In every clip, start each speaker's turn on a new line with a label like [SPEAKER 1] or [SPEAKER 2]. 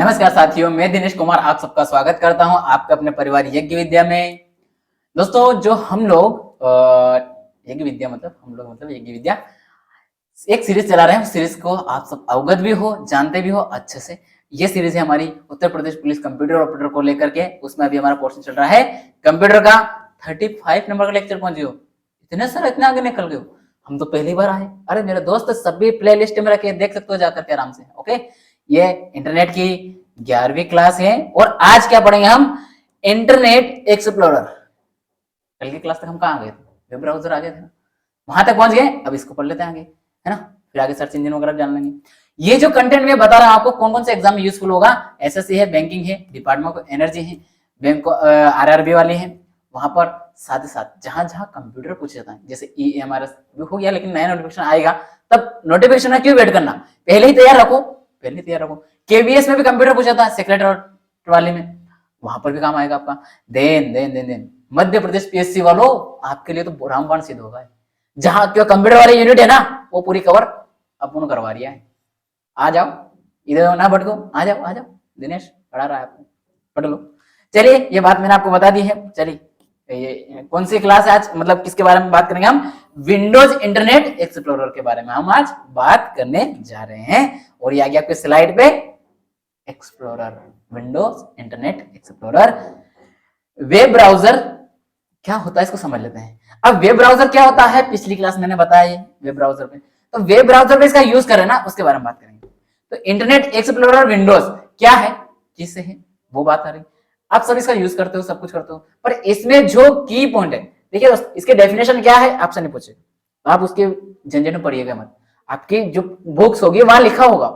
[SPEAKER 1] नमस्कार साथियों, मैं दिनेश कुमार आप सबका स्वागत करता हूं आपके अपने परिवार यज्ञ विद्या में। दोस्तों, जो हम लोग यज्ञ विद्या मतलब यज्ञ विद्या एक सीरीज चला रहे हैं। उस सीरीज को आप सब अवगत भी हो, जानते भी हो अच्छे से। ये सीरीज है हमारी उत्तर प्रदेश पुलिस कंप्यूटर ऑपरेटर को लेकर के। उसमें अभी हमारा पोर्शन चल रहा है कंप्यूटर का। 35 नंबर का लेक्चर पहुंच गए। इतने सर इतना आगे निकल गए। हम तो पहली बार आए। अरे मेरे दोस्त, सभी प्ले लिस्ट में रखे, देख सकते हो जाकर के आराम से। ओके, ये इंटरनेट की 11वीं क्लास है और आज क्या पढ़ेंगे हम? Internet explorer. कल की क्लास तक हम कहाँ गए थे? वेब ब्राउजर आ गए थे ना, वहां तक पहुंच गए। अब इसको पढ़ लेते हैं आगे, है ना। फिर आगे सर्च इंजन वगैरह जान लेंगे। ये जो कंटेंट मैं बता रहा हूं आपको, कौन कौन से एग्जाम में यूजफुल होगा। एसएससी है, बैंकिंग है, डिपार्टमेंट ऑफ एनर्जी है, बैंक आरआरबी वाली है। वहां पर साथ ही साथ जहां जहां कंप्यूटर पूछा जाता है, जैसे ईएमआरएस भी हो गया, लेकिन नया नोटिफिकेशन आएगा तब नोटिफिकेशन में क्यों वेट करना, पहले ही तैयार रखो, पहले ही तैयार रखो। केवीएस में भी कंप्यूटर पूछा था, सेक्रेटरी वाले में, वहां पर भी काम आएगा आपका। Then then then then Madhya Pradesh PSC वालों, आपके लिए तो रामबाण सिद्ध होगा। जहां क्यों कंप्यूटर वाली यूनिट है ना, वो पूरी कवर अपन करवा रही है। आ जाओ, इधर ना भटको, आ जाओ आ जाओ। दिनेश पढ़ा रहा है आपको, पढ़ लो। चलिए, ये बात मैंने आपको बता दी है। चलिए, ये कौन सी क्लास है आज, मतलब किसके बारे में बात करेंगे हम? विंडोज इंटरनेट एक्सप्लोरर के बारे में हम आज बात करने जा रहे हैं। और ये आ गया आपके स्लाइड पे, explorer, Windows internet explorer. Web browser क्या होता है इसको समझ लेते हैं। अब वेब ब्राउजर क्या होता है, पिछली क्लास मैंने बताया वेब ब्राउजर पे। तो वेब ब्राउजर पे इसका यूज करें ना, उसके बारे में बात करेंगे। तो इंटरनेट एक्सप्लोरर विंडोज क्या है, किससे है, वो बात आ रही। आप सब इसका यूज करते हो, सब कुछ करते हो, पर इसमें जो की पॉइंट है, देखिए दोस्त, इसके डेफिनेशन क्या है आपसे नहीं पूछे, आप उसके झंझट में पढ़िएगा मत। आपकी जो बुक्स होगी वहां लिखा होगा,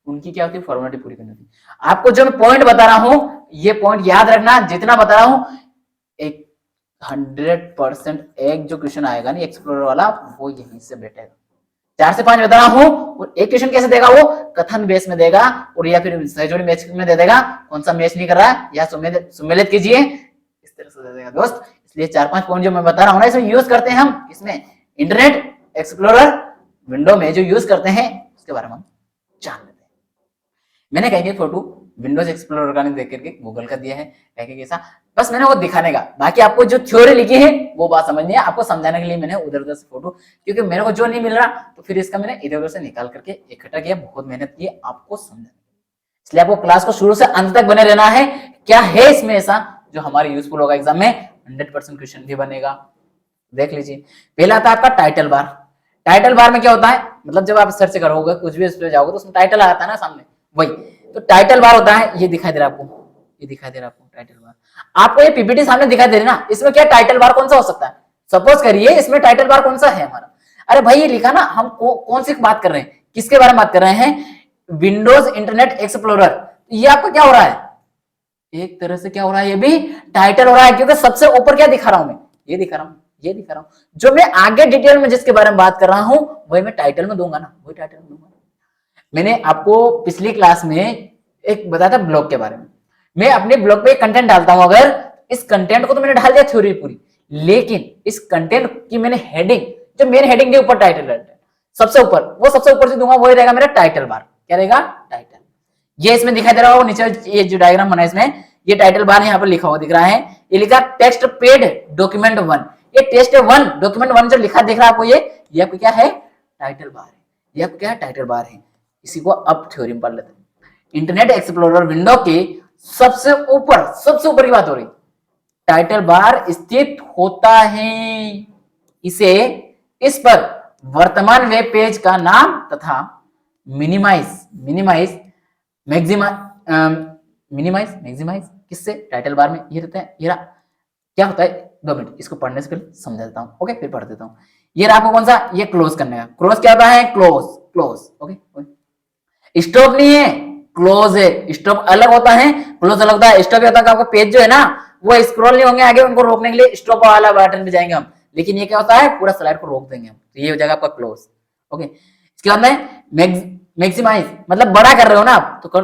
[SPEAKER 1] उनकी क्या होती है, फॉर्मेलिटी पूरी करनी होती। आपको जो मैं पॉइंट बता रहा हूं, ये पॉइंट याद रखना। जितना बता रहा हूं, एक 100% एक जो क्वेश्चन आएगा ना एक्सप्लोरर वाला, वो यहीं से बैठेगा। 4 से 5 बता रहा हूं। और एक क्वेश्चन कैसे देगा, वो कथन बेस में देगा, और या फिर सहजोड़ी मैच में दे देगा। कौन सा मैच नहीं कर रहा है, या सुमेलित कीजिए, इस तरह से दे देगा दोस्त। इसलिए 4-5 पॉइंट जो मैं बता रहा हूं ना, इसमें यूज करते हैं हम, इसमें इंटरनेट एक्सप्लोरर विंडो में जो यूज करते हैं, उसके बारे में हम जान लेते हैं। मैंने कहीं फोटो विंडोज एक्सप्लोरर का नहीं देख करके गूगल का दिया है, कहीं कैसा, बस मैंने वो दिखाने का। बाकी आपको जो थ्योरी लिखी है वो बात समझनी है, आपको समझाने के लिए मैंने उधर उधर से फोटो, क्योंकि मेरे को जो नहीं मिल रहा तो फिर इसका मैंने इधर उधर से निकाल करके इकट्ठा किया, बहुत मेहनत की आपको समझाने। इसलिए आपको क्लास को शुरू से अंत तक बने रहना है। क्या है इसमें ऐसा जो हमारे यूजफुल होगा एग्जाम में? 100% क्वेश्चन भी बनेगा। देख लीजिए, पहला आता है आपका टाइटल बार। टाइटल बार में क्या होता है, मतलब जब आप सर्च करोगे कुछ भी उस पर जाओगे तो उसमें टाइटल आता है ना सामने, वही तो टाइटल बार होता है। ये दिखाई दे रहा है आपको, ये दिखाई दे रहा है आपको टाइटल बार। आपको ये पीपीटी सामने दिखाई दे रही ना, इसमें क्या टाइटल बार कौन सा हो सकता है? सपोज करिए इसमें टाइटल बार कौन सा है हमारा। अरे भाई, ये लिखा ना, हम कौन सी बात कर रहे हैं, किसके बारे में बात कर रहे हैं? Windows internet explorer. ये आपको क्या हो रहा है, एक तरह से क्या हो रहा है, ये भी टाइटल हो रहा है, क्योंकि सबसे ऊपर क्या दिखा रहा हूं मैं, ये दिखा रहा हूं, ये दिखा रहा हूं। जो मैं आगे डिटेल में जिसके बारे में बात कर रहा हूं, वही मैं टाइटल में दूंगा ना, वही टाइटल में दूंगा। मैंने आपको पिछली क्लास में एक बताया था ब्लॉग के बारे में। मैं अपने ब्लॉग पे कंटेंट डालता हूं, अगर इस कंटेंट को तो मैंने डाल दिया थ्योरी पूरी, लेकिन इस कंटेंट की मैंने हेडिंग, जो मेन हेडिंग के ऊपर टाइटल रहता है सबसे ऊपर, वो सबसे ऊपर से दूंगा, वही रहेगा मेरा टाइटल बार। क्या रहेगा? टाइटल। ये इसमें दिखाई दे रहा होगा नीचे, ये जो डायग्राम बना है इसमें, ये टाइटल बार यहाँ पर लिखा हुआ दिख रहा है। ये लिखा टेक्स्ट पेड डॉक्यूमेंट 1। ये टेक्स्ट 1 डॉक्यूमेंट 1 जो लिखा दिख रहा है आपको, ये आपको क्या है? टाइटल बार है। ये आपको क्या है? टाइटल बार है। इसी को अब थ्योरी में पढ़ लेते हैं। इंटरनेट एक्सप्लोरर विंडो के सबसे ऊपर की बात हो रही, टाइटल बार स्थित होता है। इसे, इस पर वर्तमान वेब पेज का नाम तथा मिनिमाइज मैक्सिमाइज किससे? टाइटल बार में ये रहता है। ये रहा, क्या होता है, 2 मिनट इसको पढ़ने से पहले समझा देता हूं। ओके, फिर पढ़ देता हूं। ये रहा आपको कौन सा, ये क्लोज करने का। क्लोज क्या होता है? क्लोज। ओके, स्टॉप नहीं है, क्लोज है। स्टॉप अलग होता है, क्लोज अलग होता है। स्टॉप होता है आपका पेज जो है ना, वो स्क्रॉल नहीं होंगे आगे, उनको रोकने के लिए स्टॉप वाला बटन पे जाएंगे हम। लेकिन ये क्या होता है, पूरा स्लाइड को रोक देंगे हम, तो ये हो जाएगा आपका क्लोज। ओके, इसके बाद में मैक्सिमाइज, मतलब बड़ा कर रहे हो ना आप, तो कर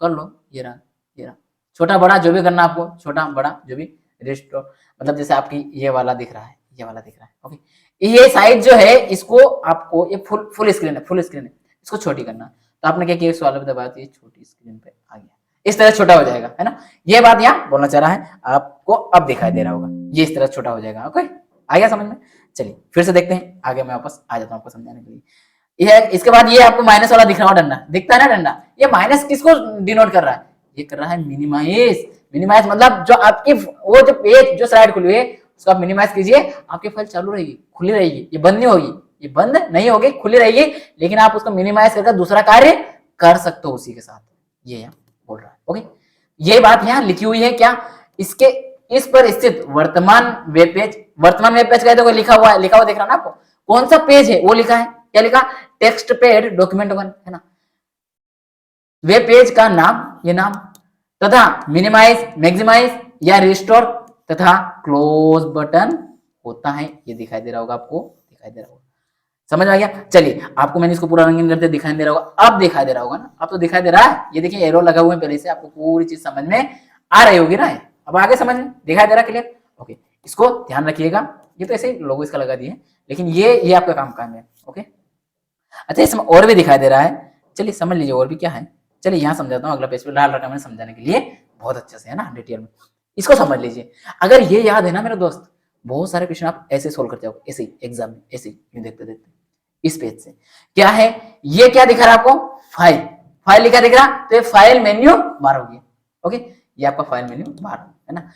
[SPEAKER 1] लो। ये रहा छोटा बड़ा जो भी करना आपको, छोटा बड़ा जो भी रिस्टोर, मतलब जैसे आपकी ये वाला दिख रहा है, ये वाला दिख रहा है। ओके, ये साइज जो है, इसको आपको, ये फुल स्क्रीन है, इसको छोटी करना। तो आपने क्या किया, इस वाले पे दबाया तो ये छोटी स्क्रीन पे आ गया। इस तरह छोटा हो जाएगा, है ना। ये बात यहाँ बोलना चाह रहा है, आपको अब दिखाई दे रहा होगा, ये इस तरह छोटा हो जाएगा। ओके, आ गया समझ में। चलिए फिर से देखते हैं आगे, मैं वापस आ जाता हूँ आपको समझाने के लिए। ये इसके बाद ये आपको माइनस वाला दिख रहा हो डंडा, दिखता है ना डंडा, ये माइनस किसको डिनोट कर रहा है, ये कर रहा है मिनिमाइज। मिनिमाइज मतलब जो आपकी वो जो पेज जो स्लाइड खुली हुई है उसको आप मिनिमाइज कीजिए, आपकी फाइल चालू रहेगी, खुली रहेगी, ये बंद नहीं होगी, ये बंद नहीं होगी, खुली रहेगी, लेकिन आप उसको मिनिमाइज करके दूसरा कार्य कर सकते हो उसी के साथ, ये यहाँ बोल रहा है। ओके, ये बात यहाँ लिखी हुई है क्या, इसके इस पर स्थित वर्तमान वेब पेज, वर्तमान वेब पेज का देखो लिखा हुआ है, लिखा हुआ देख रहा ना आपको, कौन सा पेज है वो लिखा है, क्या लिखा, टेक्स्ट पैड डॉक्यूमेंट 1, है ना। वेब पेज का नाम, ये नाम, तथा मिनिमाइज, मैक्सिमाइज या रिस्टोर तथा क्लोज बटन होता है, ये दिखाई दे रहा होगा आपको, दिखाई दे रहा होगा, समझ में आ गया। चलिए आपको मैंने इसको पूरा रंगीन करते दिखाई दे रहा होगा, अब दिखाई दे रहा होगा ना, अब तो दिखाई दे रहा है, ये देखिए एरो लगा हुआ है पहले से, आपको पूरी चीज समझ में आ रही होगी ना, अब आगे समझ में दिखाई दे रहा, क्लियर। ओके, इसको ध्यान रखिएगा, ये तो ऐसे लोगो इसका लगा दिए, लेकिन ये आपका काम है। ओके, अच्छा इसमें और भी दिखाई दे रहा है, चलिए समझ लीजिए और भी क्या है। चलिए यहाँ समझाता हूँ, अगला पेज पे डाल रखा मैंने समझाने के लिए बहुत अच्छे से, है ना, डिटेल में, इसको समझ लीजिए। अगर ये याद है ना मेरे दोस्त, बहुत सारे क्वेश्चन आप ऐसे सोल्व कर जाओगे, ऐसे ही एग्जाम में, ऐसे ही देखते देखते इस पेज से। क्या है ये, क्या दिखा रहा है आपको, फाइल, फाइल लिखा दिख रहा, तो ये फाइल मेन्यू बार हो गया। ओके, ये आपका फाइल मेन्यू बार है ना।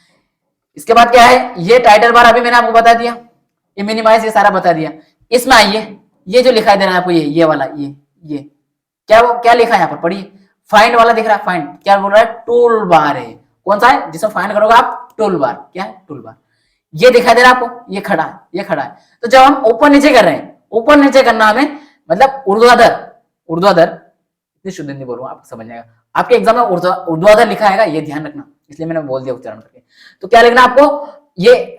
[SPEAKER 1] इसके बाद क्या है, ये टाइटल बार अभी मैंने आपको बता दिया, ये मिनिमाइज, ये सारा बता दिया। इसमें आइए, ये जो लिखाई दे रहा है आपको, ये वाला, ये क्या, वो क्या लिखा है यहाँ पर पढ़िए, फाइंड वाला दिख रहा है, फाइंड क्या बोल रहा है, टूल बार है, कौन सा है जिसमें फाइंड करोगे आप, टूल बार, क्या है टूल बार, ये दिखाई दे रहा है आपको, ये खड़ा है, ये खड़ा है। तो जब हम ऊपर नीचे कर रहे हैं, ऊपर नीचे करना हमें, मतलब ऊर्ध्वाधर, ऊर्ध्वाधर, इतनी शुद्ध हिंदी बोलूंगा आपको समझ जाएगा, आपके एग्जाम में ऊर्ध्वाधर लिखा आएगा, ये ध्यान रखना, इसलिए मैंने बोल दिया उच्चारण करके। तो क्या लिखना आपको, ये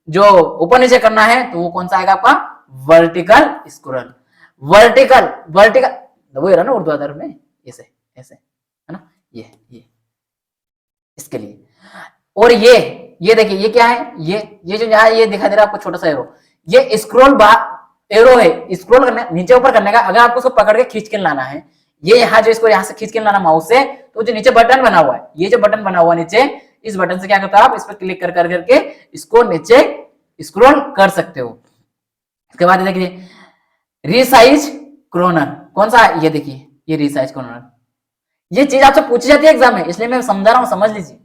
[SPEAKER 1] जो ऊपर नीचे करना है तो वो कौन सा आएगा आपका, वर्टिकल स्क्रॉल, वर्टिकल, वर्टिकल वही रहा ना ऊर्ध्वाधर में, ऐसे ऐसे, है ना, ये इसके लिए। और ये देखिए, ये क्या है, ये जो यहाँ ये दिखाई दे रहा है आपको छोटा सा एरो, ये स्क्रॉल बार एरो है, स्क्रॉल करने नीचे ऊपर करने का, अगर आपको उसको पकड़ के खींच के लाना है, ये यहाँ जो इसको यहाँ से खींच के लाना माउस से, तो जो नीचे बटन बना हुआ है, ये जो बटन बना हुआ है नीचे, इस बटन से क्या करता है, आप इस पर क्लिक कर करके इसको नीचे स्क्रॉल कर सकते हो। इसके बाद देखिए रीसाइज क्रोनर, कौन सा, ये देखिए ये रीसाइज क्रोनर, ये चीज आपसे पूछी जाती है एग्जाम में, इसलिए मैं समझा रहा हूँ, समझ लीजिए।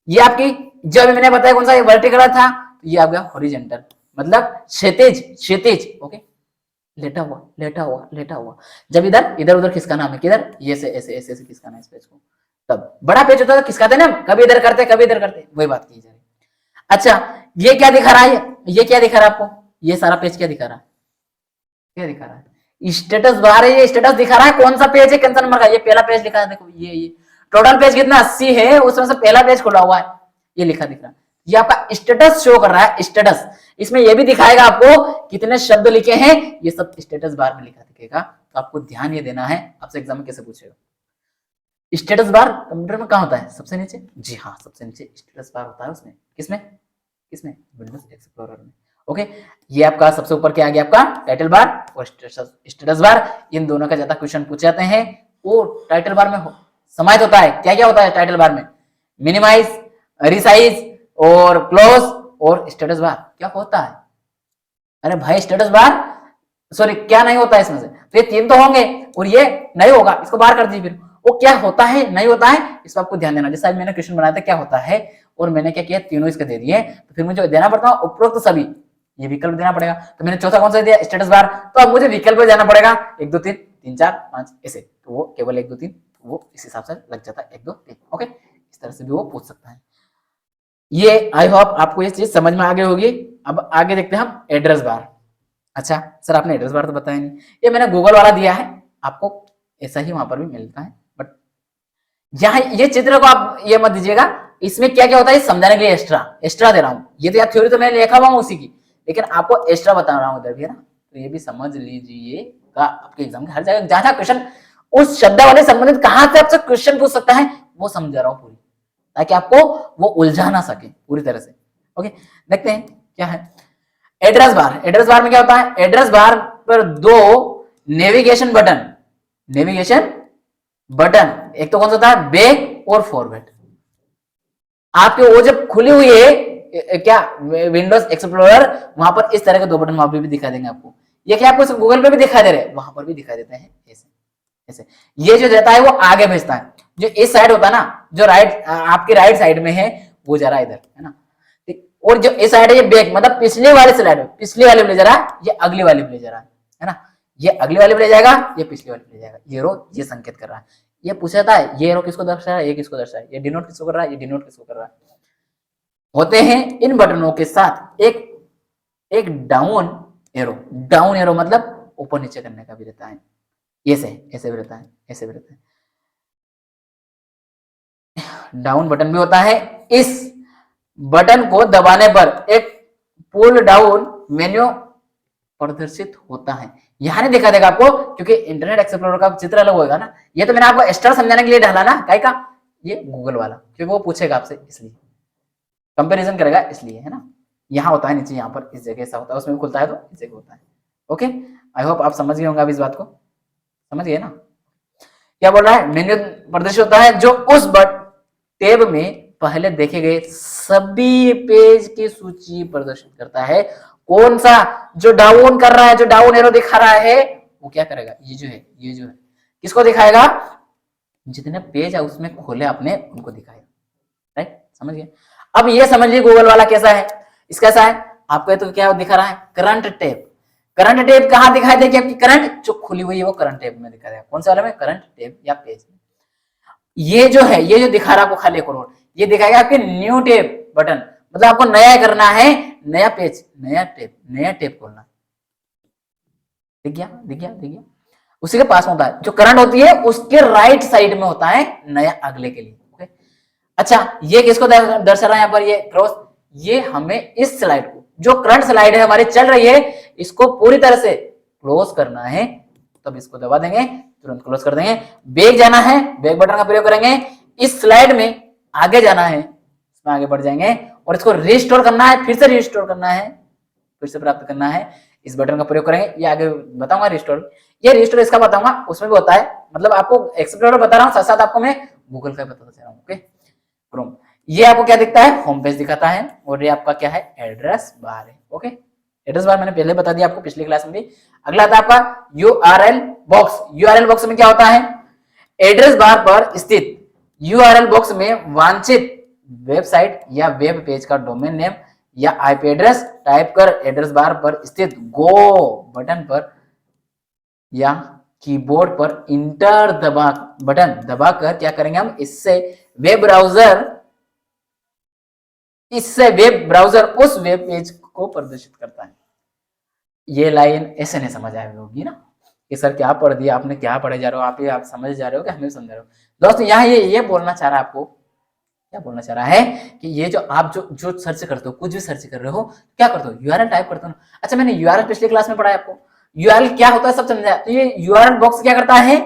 [SPEAKER 1] ये आपकी जो अभी मैंने बताया कौन सा, ये वर्टिकल था, तो ये आ गया हॉरिजॉन्टल, मतलब क्षैतिज, क्षैतिज। ओके, लेटा हुआ, लेटा हुआ, लेटा हुआ, जब इधर इधर उधर खिसकाना हमें, किधर, ये से ऐसे ऐसे ऐसे खिसकाना है इस पेज को, तब बड़ा पेज होता है खिसकाते ना, कभी इधर करते कभी इधर करते, वही बात की जा रही। अच्छा ये क्या दिखा रहा है, ये क्या दिखा रहा है आपको, ये सारा पेज क्या दिखा रहा है, क्या दिखा रहा है, स्टेटस बार है, ये स्टेटस दिखा रहा है, कौन सा पेज है, कौन सा नंबर का, ये पहला पेज लिखा है, देखो ये टोटल पेज कितना 80 है, उसमें से पहला पेज खुला हुआ है, ये लिखा दिख रहा है, ये आपका स्टेटस शो कर रहा है, स्टेटस। इसमें ये भी दिखाएगा आपको कितने शब्द लिखे हैं, ये सब स्टेटस बार में लिखा दिखेगा, तो आपको ध्यान ये देना है, आपसे एग्जाम में कैसे पूछेगा। स्टेटस बार कंप्यूटर में कहाँ होता है, सबसे नीचे, जी हाँ सबसे नीचे स्टेटस बार होता है, उसमें किसमें, किसमें, विंडोज एक्सप्लोरर में। ओके, ये आपका सबसे ऊपर क्या आ गया, आपका टाइटल बार और स्टेटस बार, इन दोनों का ज्यादा क्वेश्चन पूछे जाते हैं। वो टाइटल बार में समाहित होता है, क्या क्या होता है टाइटल बार में, मिनिमाइज, रिसाइज और क्लोज और स्टेटस बार, क्या होता है, अरे भाई स्टेटस बार, सॉरी क्या नहीं होता है इसमें से, तो ये तीन तो होंगे और ये नहीं होगा, इसको बाहर कर दीजिए। फिर वो क्या होता है, नहीं होता है, इस पर आपको ध्यान देना। जैसा मैंने क्वेश्चन बनाया था क्या होता है, और मैंने क्या किया, तीनों इसके दे दिए, तो फिर मुझे देना पड़ता है उपरोक्त सभी, ये विकल्प देना पड़ेगा। तो मैंने चौथा कौन सा दिया, स्टेटस बार, तो अब मुझे विकल्प जाना पड़ेगा 1 2 3 3 4 5 ऐसे, तो वो केवल 1 2 3 वो इस हिसाब से लग जाता है 1 2 3। ओके, इस तरह से भी वो पूछ सकता है। ये आई होप आपको ये चीज समझ में आ गई होगी। अब आगे देखते हैं हम एड्रेस बार। अच्छा सर आपने एड्रेस बार तो बताया नहीं, ये मैंने गूगल वाला दिया है आपको, ऐसा ही वहां पर भी मिलता है, बट यहाँ ये चित्र को आप ये मत दीजिएगा, इसमें क्या क्या होता है समझाने के लिए एक्स्ट्रा दे रहा हूँ। ये तो यार थ्योरी तो मैंने लिखा हुआ हूँ उसी की, लेकिन आपको एक्स्ट्रा बता रहा हूँ इधर भी, है ना, तो ये भी समझ लीजिएगा। आपके एग्जाम में हर जगह जहां क्वेश्चन उस शब्द वाले संबंधित कहां से आपसे क्वेश्चन पूछ सकता है वो समझा रहा हूँ पूरी, ताकि आपको वो उलझा ना सके पूरी तरह से। ओके, देखते हैं क्या है एड्रेस बार। एड्रेस बार में क्या होता है, एड्रेस बार पर 2 नेविगेशन बटन, नेविगेशन बटन एक तो कौन सा होता है, बैक और फॉरवर्ड। आपके वो जब खुली हुई है क्या विंडोज एक्सप्लोरर, वहां पर इस तरह के 2 बटन वहां पे भी दिखा देंगे आपको। ये क्या आपको गूगल पे भी दिखाई दे रहे हैं, वहां पर भी दिखाई देते हैं ऐसे ऐसे। ये जो रहता है वो आगे भेजता है, जो इस साइड होता है ना, जो राइट आपकी राइट साइड में है वो जा रहा है इधर, है ना। और जो इस साइड है ये बैक, मतलब पिछले वाले स्लाइड में, पिछले वाले में ले जा रहा है, ये अगली वाले में ले जा रहा है ना। ये अगली वाले में ले जाएगा, ये पिछले वाले में ले जाएगा। ये रो ये संकेत कर रहा है। ये पूछा है ये रो किसको दर्शा रहा है, ये किसको दर्शा है, ये डिनोट किसको कर रहा है, ये डिनोट किसको कर रहा है। होते हैं इन बटनों के साथ एक डाउन एरो मतलब ऊपर नीचे करने का भी रहता है, ऐसे भी रहता है, ऐसे भी रहता है। डाउन बटन भी होता है। इस बटन को दबाने पर एक पुल डाउन मेन्यू प्रदर्शित होता है। यहां नहीं दिखा देगा आपको, क्योंकि इंटरनेट एक्सप्लोरर का चित्र अलग होगा ना। ये तो मैंने आपको एक्स्ट्रा समझाने के लिए डाला ना, काय का, ये गूगल वाला, क्योंकि वो पूछेगा आपसे, इसलिए कंपैरिजन करेगा, इसलिए, है ना। यहाँ होता है नीचे, यहाँ पर इस जगह ऐसा होता है, उसमें भी खुलता है तो इस जगह होता है। ओके, आई होप आप समझ गए होंगे अब इस बात को, समझ गए ना। क्या बोल रहा है, मेन्यू प्रदर्शित होता है जो उस टैब में पहले देखे गए सभी पेज की सूची प्रदर्शित करता है। कौन सा, जो डाउन कर रहा है, जो डाउन एरो दिखा रहा है, वो क्या करेगा, ये जो है किसको दिखाएगा, जितने पेज है उसमें खोले आपने उनको दिखाएगा। राइट, समझ गए। अब ये समझिए गूगल वाला कैसा है, इसका कैसा है आपको, तो क्या दिखा रहा है, करंट टैब। करंट टैब कहां दिखाई देगी आपकी, करंट जो खुली हुई है वो करंट टैब में दिखा देगा। कौन सा वाला में, करंट टैब या पेज में। ये जो है, ये जो दिखा रहा है आपको खाली करोड़, ये दिखाएगा आपके न्यू टैब बटन, मतलब आपको नया करना है, नया पेज, नया टैब खोलना। दिख गया। उसी के पास में होता है, जो करंट होती है उसके राइट साइड में होता है नया अगले के लिए। ओके, अच्छा ये किसको दर्शा रहा है यहाँ पर, ये क्रॉस, ये हमें इस स्लाइड को, जो करंट स्लाइड है हमारी चल रही है, इसको पूरी तरह से क्लोज करना है, तब इसको दबा देंगे, तुरंत क्लोज कर देंगे। बैक जाना है, बैक बटन का प्रयोग करेंगे। इस स्लाइड में आगे जाना है, इसमें आगे बढ़ जाएंगे, और इसको रिस्टोर करना है, फिर से रिस्टोर करना है, फिर से प्राप्त करना है, इस बटन का प्रयोग करेंगे। ये आगे बताऊंगा रिस्टोर, ये रिस्टोर इसका बताऊंगा, उसमें भी होता है, मतलब आपको एक्सप्लोरर बता रहा हूँ, साथ साथ आपको मैं गूगल का बताता चल रहा हूँ। ओके, क्रोम, ये आपको क्या दिखता है, होम पेज दिखाता है, और ये आपका क्या है, एड्रेस बार है। ओके, एड्रेस बार मैंने पहले बता दिया आपको पिछली क्लास में भी। अगला आता है आपका यूआरएल बॉक्स। यूआरएल बॉक्स में क्या होता है, एड्रेस बार पर स्थित यूआरएल बॉक्स में वांछित वेबसाइट या वेब पेज का डोमेन नेम या आईपी एड्रेस टाइप कर एड्रेस बार पर स्थित गो बटन पर या कीबोर्ड पर इंटर बटन दबाकर क्या करेंगे हम, इससे वेब ब्राउजर उस वेब पेज को प्रदर्शित करता है। ये लाइन ऐसे नहीं समझ आई होगी ना कि सर क्या पढ़ दिया आपने, क्या पढ़े जा रहे हो आप समझ जा रहे हो कि हमें समझा रहे हो। दोस्तों यहाँ ये बोलना चाह रहा है आपको, क्या बोलना चाह रहा है कि ये जो आप जो सर्च करते हो, कुछ भी सर्च कर रहे हो, क्या करते हो, यूआरएल टाइप करते हो ना। अच्छा, मैंने यूआरएल पिछले क्लास में पढ़ा है आपको, यूआरएल क्या होता है सब समझाया। तो ये यूआरएल बॉक्स क्या करता है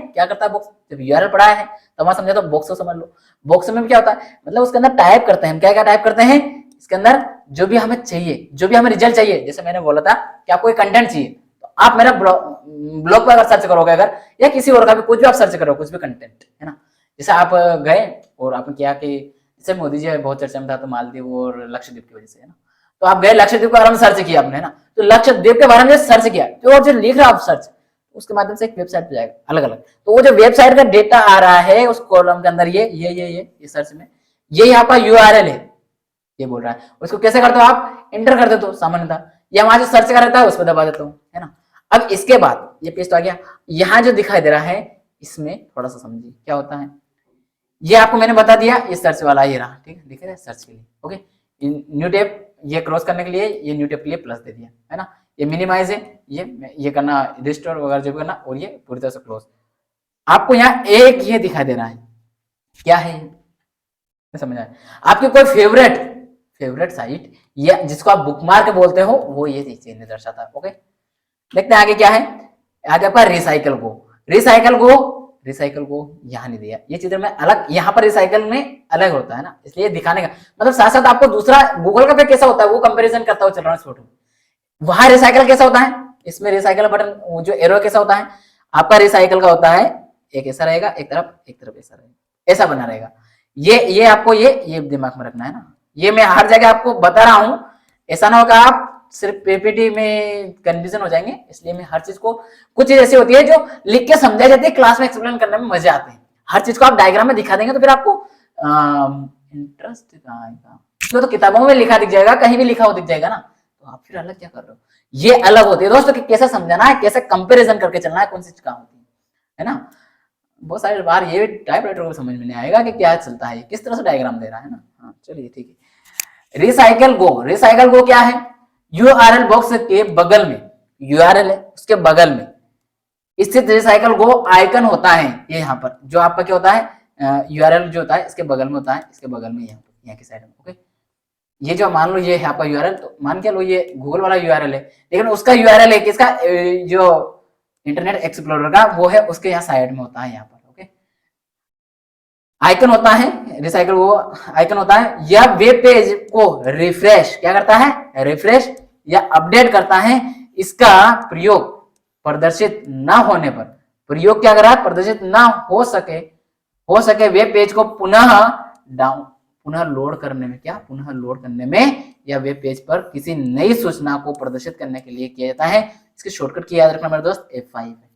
[SPEAKER 1] बॉक्स, जब यूआरएल पढ़ा है तो वहां समझा, तो बॉक्स को समझ लो। बॉक्स में क्या होता है, मतलब उसके अंदर टाइप करते हैं हम, क्या टाइप करते हैं, इसके अंदर जो भी हमें चाहिए, जो भी हमें रिजल्ट चाहिए। जैसे मैंने बोला था कि आपको एक कंटेंट चाहिए, तो आप मेरा ब्लॉग पर अगर सर्च करोगे, अगर या किसी और का भी कुछ भी आप सर्च करो, कुछ भी कंटेंट, है ना। जैसे आप गए और आपने किया कि जैसे मोदी जी बहुत चर्चा में था, तो मालदीव और लक्षद्वीप की वजह से, है ना। तो आप गए लक्षद्वीप के बारे में सर्च किया आपने, है ना, तो लक्षद्वीप के बारे में सर्च किया, तो और जो लिख रहा आप सर्च, उसके माध्यम से एक वेबसाइट पे जाएगा अलग अलग। तो वो जो वेबसाइट का डेटा आ रहा है उस कॉलम के अंदर, ये सर्च में ये आपका यूआरएल है, ये बोल रहा है। उसको कैसे करते हो आप, इंटर कर देते हो सामान्यतः, या वहां से सर्च कर रहता है उस पर दबा देता हूँ, है ना। अब इसके बाद ये पेज तो आ गया, यहाँ जो दिखाई दे रहा है इसमें थोड़ा सा समझिए क्या होता है। ये आपको मैंने बता दिया, ये सर्च वाला ये रहा, ठीक है, दिख रहा है सर्च के लिए। ओके, न्यू टैब ये क्रॉस करने के लिए, ये न्यू टैब के लिए प्लस दे दिया, है ना। ये मिनिमाइज है, ये करना रिस्टोर वगैरह जो करना, और ये पूरी तरह से क्लोज। आपको यहाँ एक ये दिखाई दे रहा है, क्या है समझ आए, आपकी कोई फेवरेट साइट या जिसको आप बुकमार्क बोलते हो, वो ये चीज दर्शाता है। ओके, देखते हैं आगे क्या है। आगे आपका रिसाइकल गो यहाँ नहीं दिया, ये चित्र में अलग, यहाँ पर रिसाइकल में अलग होता है ना, इसलिए दिखाने का मतलब साथ साथ आपको दूसरा गूगल का पे कैसा होता है वो कंपैरिजन करता हुआ चल रहा है फोटो। वहां रिसाइकल कैसा होता है, इसमें रिसाइकल बटन जो एरो कैसा होता है, आपका रिसाइकल का होता है एक ऐसा रहेगा, एक तरफ ऐसा रहेगा, ऐसा बना रहेगा। ये आपको ये दिमाग में रखना है ना, ये मैं हर जगह आपको बता रहा हूं, ऐसा ना होगा आप सिर्फ पीपीटी में कंफ्यूजन हो जाएंगे। इसलिए मैं हर चीज को, कुछ चीज ऐसी होती है जो लिख के समझाई जाती है, क्लास में एक्सप्लेन करने में मजे आते हैं। हर चीज को आप डायग्राम में दिखा देंगे तो फिर आपको इंटरेस्ट आएगा। इसमें तो किताबों में लिखा दिख जाएगा, कहीं भी लिखा हो दिख जाएगा ना, तो आप फिर अलग क्या कर रहे हो। ये अलग होती है दोस्तों कि कैसे समझाना है, कैसे कंपेरिजन करके चलना है, कौन सी काम होती है ना। बहुत सारी बार ये टाइपराइटर को समझ में नहीं आएगा कि क्या चलता है, किस तरह से डायग्राम दे रहा है ना। हाँ चलिए ठीक है। रिसाइकल गो क्या है, यूआरएल बॉक्स के बगल में, यूआरएल है उसके बगल में स्थित रिसाइकल गो आइकन होता है। ये यहाँ पर जो आपका क्या होता है, यूआरएल जो होता है इसके बगल में होता है, इसके बगल में यहाँ की साइड में। ओके, ये जो मान लो ये है आपका यूआरएल, तो मान के लो ये गूगल वाला यूआरएल है, लेकिन उसका यूआरएल है किसका, जो इंटरनेट एक्सप्लोरर का, वो है उसके यहाँ साइड में होता है यहाँ पर। ओके, आइकन होता है रिसाइकल, वो आइकन होता है। यह वेब पेज को रिफ्रेश क्या करता है, रिफ्रेश या अपडेट करता है। इसका प्रयोग प्रदर्शित ना होने पर, प्रयोग क्या कर रहा है, प्रदर्शित ना हो सके वेब पेज को पुनः लोड करने में, क्या पुनः लोड करने में, या वेब पेज पर किसी नई सूचना को प्रदर्शित करने के लिए किया जाता है। इसके शॉर्टकट की याद रखना मेरे दोस्त, F5 है।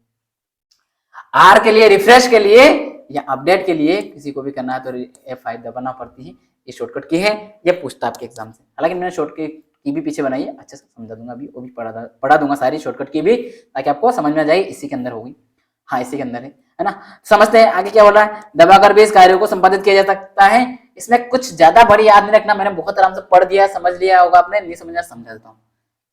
[SPEAKER 1] आर के लिए रिफ्रेश के लिए या अपडेट के लिए किसी को भी करना है तो F5 दबाना पड़ती है। ये शॉर्टकट की है, ये पूछता आपके एग्जाम से। हालांकि मैंने शॉर्टकट की भी पीछे बनाई है, अच्छे से समझा दूंगा अभी, वो भी पढ़ा दूंगा सारी शॉर्टकट की भी, ताकि आपको समझ में आ जाए इसी के अंदर होगी। हाँ इसी के अंदर है ना। समझते हैं आगे क्या बोल रहा है। दबाकर भी इस कार्य को संपादित किया जा सकता है। इसमें कुछ ज्यादा बड़ी याद नहीं रखना, मैंने बहुत आराम से पढ़ दिया, समझ लिया होगा आपने, नहीं समझना समझा देता हूँ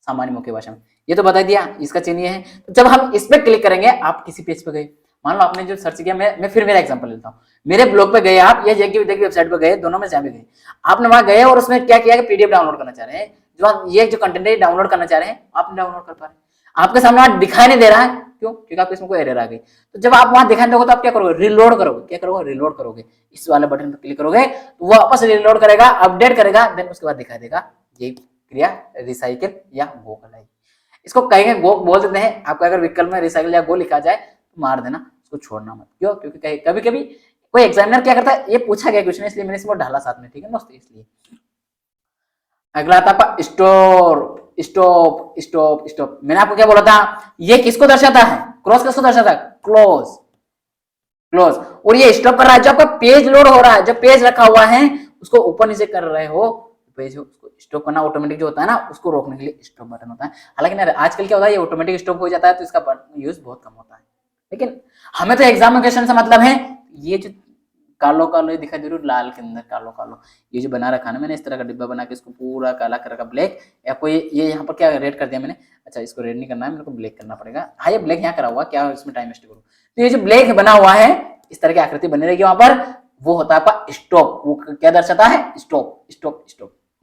[SPEAKER 1] सामान्य मुख्य भाषा में। ये तो बता दिया, इसका चिन्ह ये है। तो जब हम इस पे क्लिक करेंगे, आप किसी पेज पे गए, मान लो आपने जो सर्च किया, मैं फिर मेरा एग्जांपल लेता हूँ। मेरे ब्लॉग पे गए आप, या यज्ञ विद्या की वेबसाइट पे गए, दोनों में जहाँ भी गए, आपने वहां गए और उसमें क्या किया कि पीडीएफ डाउनलोड करना चाह रहे हैं, जो कंटेंट है डाउनलोड करना चाह रहे हैं, आप डाउनलोड कर पा रहे हैं, आपके सामने वहां दिखाई नहीं दे रहा है, क्यों, क्योंकि आपको इसमें कोई एरर आ गई। तो जब आप वहां दिखाई दोगे तो आप क्या करोगे, रिलोड करोगे, क्या करोगे, रिलोड करोगे, इस वाले बटन पर क्लिक करोगे तो वो वापस रिलोड करेगा, अपडेट करेगा, देन उसके बाद दिखाई देगा। ये क्रिया रिसाइकिल या गो कहलाएगी। इसको कहेंगे गो बोल देते हैं। आपका अगर विकल्प में रिसाइकिल या गो लिखा जाए तो मार देना, उसको छोड़ना मत। क्यों, क्योंकि कभी कभी कोई एग्जामिनर क्या करता है, ये पूछा गया क्वेश्चन इसलिए मैंने इसको डाला साथ में, ठीक है दोस्तों, इसलिए। अगला था आपका स्टॉप। मैंने आपको क्या बोला था, ये किसको दर्शाता है, क्रॉस किसको दर्शाता है, क्लोज। और ये स्टॉप कर रहा है जो आपका पेज लोड हो रहा है, जब पेज रखा हुआ है उसको ऊपर नीचे कर रहे हो, पेज उसको स्टॉप करना ऑटोमेटिक जो होता है ना, उसको रोकने के लिए स्टॉप बटन होता है। हालांकि ना आजकल क्या होता है, ये ऑटोमेटिक स्टॉप हो जाता है तो इसका यूज बहुत कम होता है। लेकिन हमें तो एग्जाम क्वेश्चन से मतलब है। ये जो कालो दिखाई दे रही है लाल के अंदर कालो, ये जो बना रखा है ना मैंने, इस तरह का डिब्बा बना के इसको पूरा काला कर रखा, ब्लैक, या कोई ये यहाँ पर क्या रेड कर दिया मैंने, अच्छा इसको रेड नहीं करना है, मेरे को ब्लैक करना पड़ेगा। हाँ ये ब्लैक यहाँ करा हुआ, क्या इसमें टाइम वेस्ट करूँ। तो ये जो ब्लैक बना हुआ है, इस तरह की आकृति बनी रहेगी वहां पर, वो होता है आपका स्टॉप। वो क्या दर्शाता है, स्टॉप।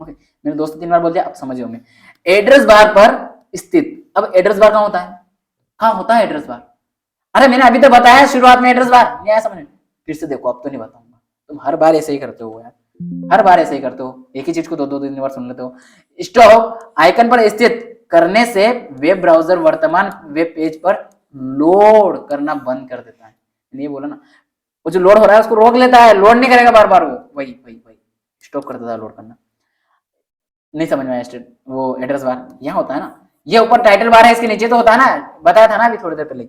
[SPEAKER 1] ओके, मेरे दोस्त 3 बार बोल दिया, आप समझ होंगे। एड्रेस बार पर स्थित, अब एड्रेस बार कहाँ होता है, हाँ होता है एड्रेस बार। अरे मैंने अभी तो बताया शुरुआत में एड्रेस बार, नहीं आया समझ, फिर से देखो, अब तो नहीं बताऊंगा। तुम हर बार ऐसे ही करते हो यार, हर बार ऐसे ही करते हो, एक ही चीज को 2-3 बार सुन लेते हो। स्टॉप आइकन पर स्थित करने से वेब ब्राउजर वर्तमान वेब पेज पर लोड करना बंद कर देता है। ये बोला ना, वो जो लोड हो रहा है उसको रोक लेता है, लोड नहीं करेगा बार बार, वो वही स्टॉप कर देता है लोड करना। नहीं समझ में आया, वो एड्रेस बार यहाँ होता है ना, ये ऊपर टाइटल बार है, इसके नीचे तो होता है ना, बताया था ना अभी थोड़ी देर पहले,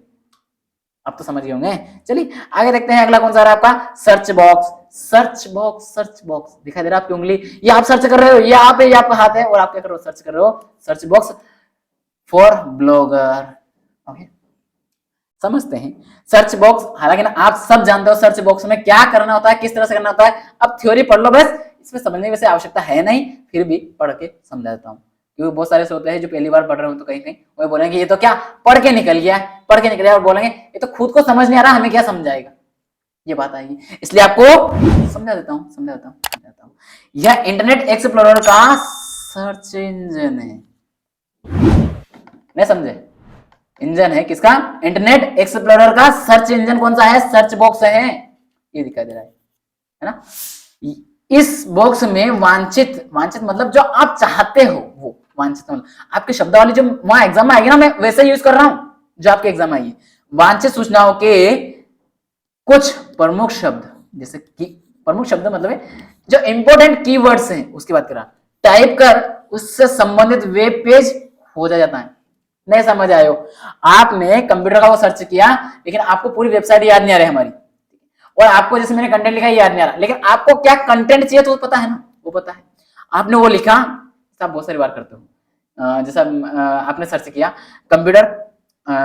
[SPEAKER 1] अब तो समझ गए होंगे। चलिए आगे देखते हैं, अगला कौन सा रहा आपका, सर्च बॉक्स दिखाई दे रहा है आपकी उंगली, ये आप सर्च कर रहे हो, ये आप है, ये आपका हाथ है, और आप क्या कर रहे हो, सर्च कर रहे हो, search box for blogger. Okay, समझते हैं सर्च बॉक्स। हालांकि ना आप सब जानते हो सर्च बॉक्स में क्या करना होता है, किस तरह से करना होता है, अब थ्योरी पढ़ लो बस, इसमें समझने की वैसे आवश्यकता है नहीं, फिर भी पढ़ के समझा देता हूँ, क्योंकि बहुत सारे से होते हैं जो पहली बार पढ़ रहे हो तो कहीं वो बोलेंगे ये तो क्या पढ़ के निकल गया, और बोलेंगे ये तो खुद को समझ नहीं आ रहा, हमें क्या समझाएगा, ये बात आएगी, इसलिए आपको समझा देता हूँ। यह इंटरनेट एक्सप्लोरर का सर्च इंजन है, नहीं समझे, इंजन है किसका, इंटरनेट एक्सप्लोरर का सर्च इंजन कौन सा है, सर्च बॉक्स है, ये दिखाई दे रहा है ना। इस बॉक्स में वांछित मतलब जो आप चाहते हो, वो वांछित मतलब आपके शब्दावली जो वहां एग्जाम में आएगी ना, मैं वैसे यूज कर रहा हूं जो आपके एग्जाम में आएगी, वांछित सूचनाओं के कुछ प्रमुख शब्द, जैसे कि प्रमुख शब्द मतलब है जो इंपॉर्टेंट कीवर्ड्स हैं उसकी बात कर रहा, टाइप कर उससे संबंधित वेब पेज हो जाता है। नहीं समझ आए हो, आपने कंप्यूटर का वो सर्च किया लेकिन आपको पूरी वेबसाइट याद नहीं आ रही हमारी, और आपको जैसे मैंने कंटेंट लिखा याद नहीं आ रहा, लेकिन आपको क्या कंटेंट चाहिए तो पता है ना, वो पता है। आपने वो लिखा, आप बहुत सारी बार करते हो, जैसा आपने सर्च किया कंप्यूटर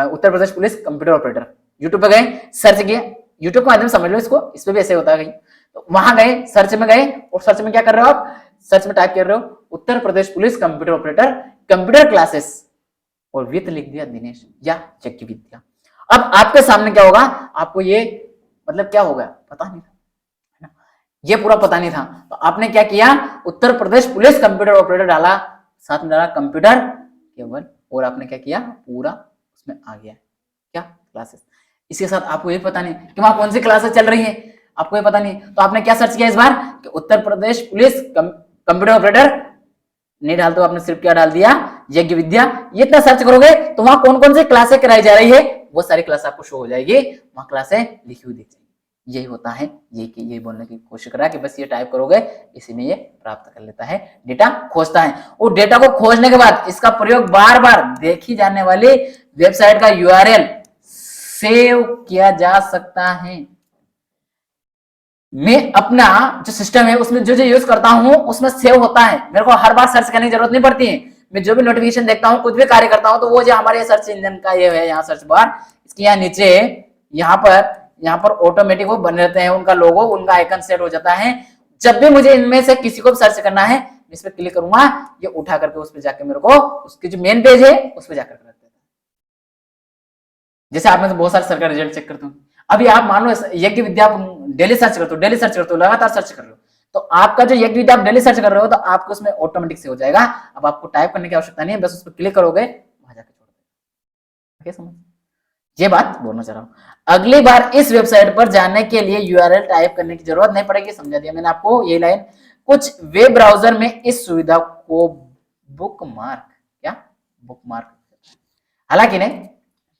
[SPEAKER 1] उत्तर Pradesh police computer operator, YouTube पे गए सर्च किया, यूट्यूब के माध्यम से समझ लो इसको, इस पे भी ऐसे होता है कहीं, तो वहां गए सर्च में गए और सर्च में क्या कर रहे हो आप, सर्च में टाइप कर रहे हो Uttar Pradesh police computer operator computer classes और विथ लिख दिया दिनेश या यज्ञ विद्या। अब आपके सामने क्या होगा, आपको ये मतलब क्या हो गया पता नहीं था, है ना, ये पूरा पता नहीं था, तो आपने क्या किया उत्तर प्रदेश पुलिस कंप्यूटर ऑपरेटर डाला, साथ में डाला कंप्यूटर केवल, और आपने क्या किया पूरा उसमें आ गया क्या क्लासेस। इसके साथ आपको ये पता नहीं कि वहां कौन सी क्लासेस चल रही है, आपको ये पता नहीं, तो आपने क्या सर्च किया इस बार कि उत्तर प्रदेश पुलिस कंप्यूटर ऑपरेटर, नहीं डाल तो आपने सिर्फ क्या डाल दिया यज्ञ विद्या, ये इतना सर्च करोगे तो वहां कौन कौन सी क्लासें कराई जा रही है वो सारी क्लास आपको शो हो जाएगी, वहां क्लासें लिखी हुई दिख जाएगी। यही होता है, ये बोलने की कोशिश करा कि बस ये टाइप करोगे इसी में ये प्राप्त कर लेता है, डेटा खोजता है, और डेटा को खोजने के बाद इसका प्रयोग बार बार देखी जाने वाली वेबसाइट का यूआरएल सेव किया जा सकता है। मैं अपना जो सिस्टम है उसमें जो यूज करता हूं उसमें सेव होता है, मेरे को हर बार सर्च करने की जरूरत नहीं पड़ती है, मैं जो भी नोटिफिकेशन देखता हूं कुछ भी कार्य करता हूं तो वो जो हमारे सर्च इंजन का ये है यहाँ सर्च बार, इसके यहाँ नीचे यहाँ पर ऑटोमेटिक वो बने रहते हैं, उनका लोगो उनका आइकन सेट हो जाता है। जब भी मुझे इनमें से किसी को सर्च करना है इस पर क्लिक करूंगा, ये उठा करके उस पर जाके मेरे को उसकी जो मेन पेज है उस पर जाकर रख देता है। जैसे आप में बहुत सारे सरकारी रिजल्ट चेक करते हो, अभी आप मान लो यज्ञ विद्या डेली सर्च करते हो, डेली सर्च करते हो, लगातार सर्च कर रहे हो, तो आपका जो यज्ञ विद्या आप डेली सर्च कर रहे हो तो आपको उसमें ऑटोमेटिक से हो जाएगा, अब आपको टाइप करने की आवश्यकता नहीं है, बस उस पर क्लिक करोगे वहां जाकर छोड़ देगा। समझ, ये बात बोलना चाह रहा हूं। अगली बार इस वेबसाइट पर जाने के लिए यूआरएल टाइप करने की जरूरत नहीं पड़ेगी, समझा दिया मैंने आपको ये लाइन। कुछ वेब ब्राउजर में इस सुविधा को बुकमार्क, क्या बुकमार्क, हालांकि नहीं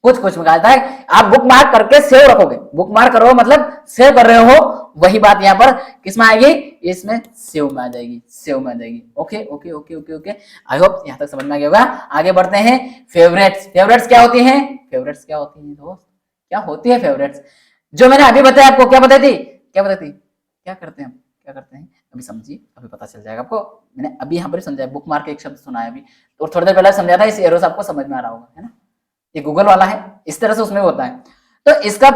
[SPEAKER 1] कुछ में कहा है आप बुक मार्क करके सेव रखोगे, बुक मार्क करो मतलब सेव कर रहे हो, वही बात यहाँ पर किस में आएगी, इसमें सेव में आ जाएगी, सेव में आ जाएगी। Okay okay okay okay okay, I hope यहाँ तक समझ में आ गया होगा। आगे बढ़ते हैं, फेवरेट्स, फेवरेट्स क्या होती हैं, फेवरेट्स क्या होती हैं दोस्त, क्या होती है फेवरेट्स, जो मैंने अभी बताया आपको, क्या बताई थी, क्या बताई थी, क्या करते हैं, क्या करते हैं अभी समझिए, अभी पता चल जाएगा आपको, मैंने अभी यहाँ पर समझाया, बुक मार्क एक शब्द सुना है अभी, तो थोड़ी देर पहले समझा था, इस एरो से आपको समझ में आ रहा होगा, है ना, ये गूगल वाला है, इस तरह से उसमें होता है। तो इसका